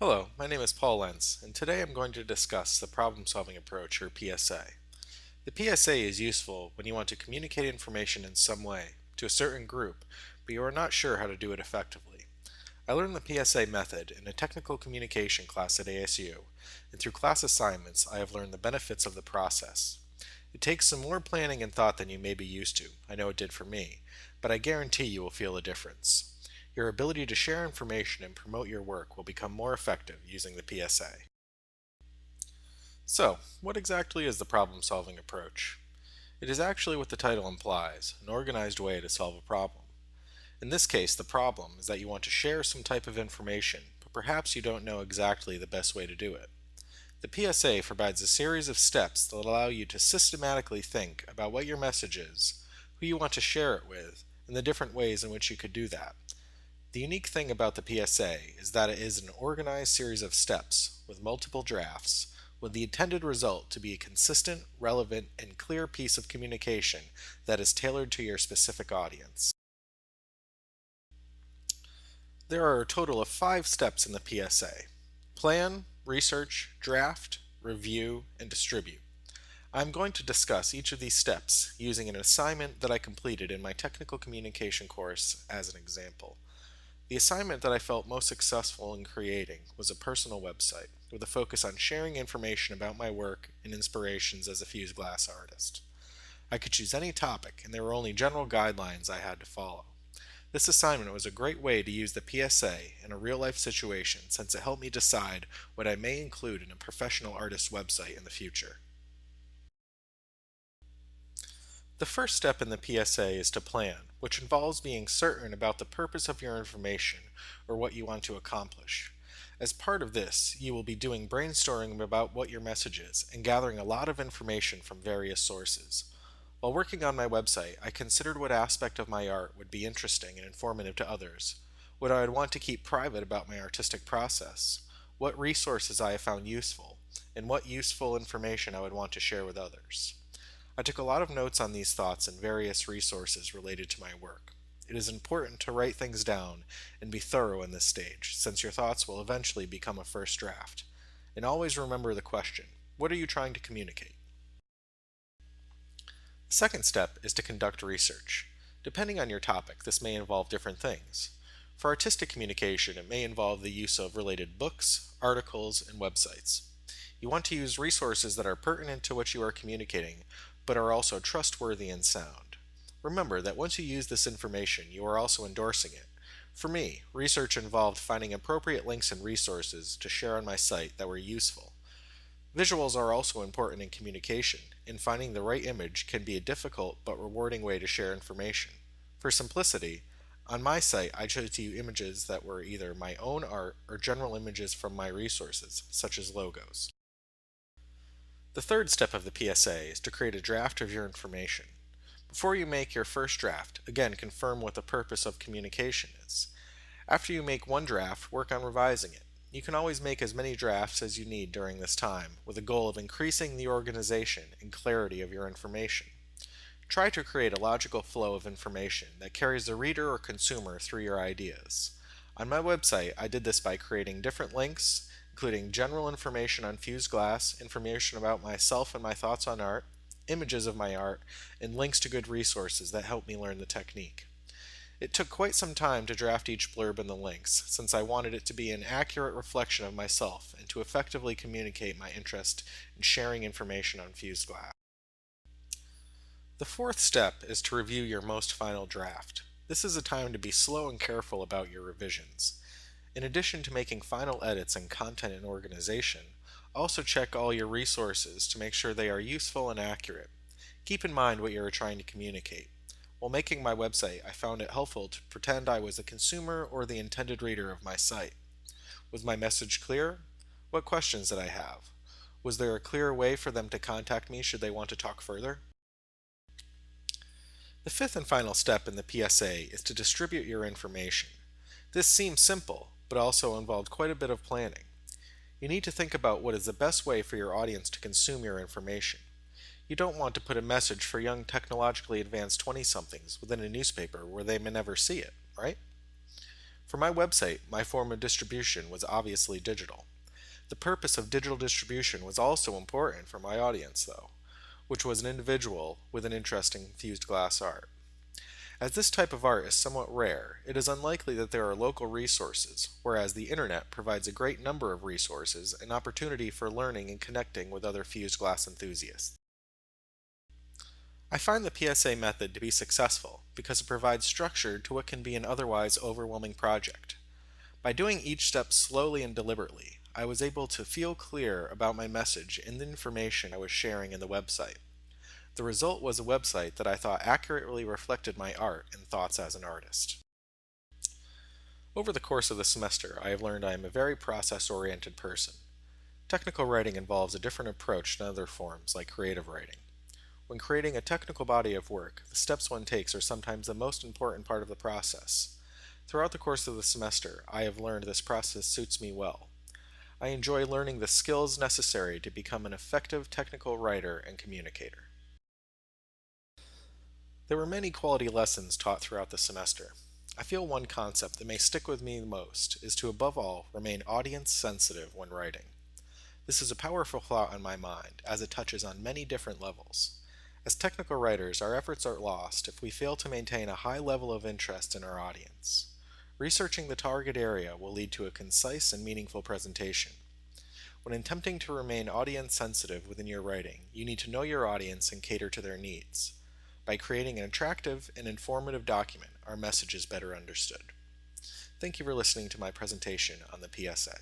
Hello, my name is Paul Lentz, and today I'm going to discuss the problem-solving approach, or PSA. The PSA is useful when you want to communicate information in some way to a certain group, but you are not sure how to do it effectively. I learned the PSA method in a technical communication class at ASU, and through class assignments I have learned the benefits of the process. It takes some more planning and thought than you may be used to. I know it did for me, but I guarantee you will feel a difference. Your ability to share information and promote your work will become more effective using the PSA. So, what exactly is the problem-solving approach? It is actually what the title implies, an organized way to solve a problem. In this case, the problem is that you want to share some type of information, but perhaps you don't know exactly the best way to do it. The PSA provides a series of steps that allow you to systematically think about what your message is, who you want to share it with, and the different ways in which you could do that. The unique thing about the PSA is that it is an organized series of steps with multiple drafts, with the intended result to be a consistent, relevant, and clear piece of communication that is tailored to your specific audience. There are a total of 5 steps in the PSA: plan, research, draft, review, and distribute. I'm going to discuss each of these steps using an assignment that I completed in my technical communication course as an example. The assignment that I felt most successful in creating was a personal website with a focus on sharing information about my work and inspirations as a fused glass artist. I could choose any topic, and there were only general guidelines I had to follow. This assignment was a great way to use the PSA in a real-life situation since it helped me decide what I may include in a professional artist's website in the future. The first step in the PSA is to plan, which involves being certain about the purpose of your information or what you want to accomplish. As part of this, you will be doing brainstorming about what your message is and gathering a lot of information from various sources. While working on my website, I considered what aspect of my art would be interesting and informative to others, what I would want to keep private about my artistic process, what resources I have found useful, and what useful information I would want to share with others. I took a lot of notes on these thoughts and various resources related to my work. It is important to write things down and be thorough in this stage, since your thoughts will eventually become a first draft. And always remember the question: what are you trying to communicate? The second step is to conduct research. Depending on your topic, this may involve different things. For artistic communication, it may involve the use of related books, articles, and websites. You want to use resources that are pertinent to what you are communicating, but are also trustworthy and sound. Remember that once you use this information, you are also endorsing it. For me, research involved finding appropriate links and resources to share on my site that were useful. Visuals are also important in communication, and finding the right image can be a difficult but rewarding way to share information. For simplicity, on my site I chose to use images that were either my own art or general images from my resources, such as logos. The third step of the PSA is to create a draft of your information. Before you make your first draft, again confirm what the purpose of communication is. After you make one draft, work on revising it. You can always make as many drafts as you need during this time, with a goal of increasing the organization and clarity of your information. Try to create a logical flow of information that carries the reader or consumer through your ideas. On my website, I did this by creating different links, including general information on fused glass, information about myself and my thoughts on art, images of my art, and links to good resources that helped me learn the technique. It took quite some time to draft each blurb in the links, since I wanted it to be an accurate reflection of myself and to effectively communicate my interest in sharing information on fused glass. The fourth step is to review your most final draft. This is a time to be slow and careful about your revisions. In addition to making final edits in content and organization, also check all your resources to make sure they are useful and accurate. Keep in mind what you are trying to communicate. While making my website, I found it helpful to pretend I was the consumer or the intended reader of my site. Was my message clear? What questions did I have? Was there a clear way for them to contact me should they want to talk further? The fifth and final step in the PSA is to distribute your information. This seems simple, but also involved quite a bit of planning. You need to think about what is the best way for your audience to consume your information. You don't want to put a message for young technologically advanced 20-somethings within a newspaper where they may never see it, right? For my website, my form of distribution was obviously digital. The purpose of digital distribution was also important for my audience, though, which was an individual with an interest in fused glass art. As this type of art is somewhat rare, it is unlikely that there are local resources, whereas the internet provides a great number of resources and opportunity for learning and connecting with other fused glass enthusiasts. I find the PSA method to be successful because it provides structure to what can be an otherwise overwhelming project. By doing each step slowly and deliberately, I was able to feel clear about my message and the information I was sharing in the website. The result was a website that I thought accurately reflected my art and thoughts as an artist. Over the course of the semester, I have learned I am a very process-oriented person. Technical writing involves a different approach than other forms, like creative writing. When creating a technical body of work, the steps one takes are sometimes the most important part of the process. Throughout the course of the semester, I have learned this process suits me well. I enjoy learning the skills necessary to become an effective technical writer and communicator. There were many quality lessons taught throughout the semester. I feel one concept that may stick with me the most is to above all remain audience sensitive when writing. This is a powerful thought on my mind, as it touches on many different levels. As technical writers, our efforts are lost if we fail to maintain a high level of interest in our audience. Researching the target area will lead to a concise and meaningful presentation. When attempting to remain audience sensitive within your writing, you need to know your audience and cater to their needs. By creating an attractive and informative document, our message is better understood. Thank you for listening to my presentation on the PSA.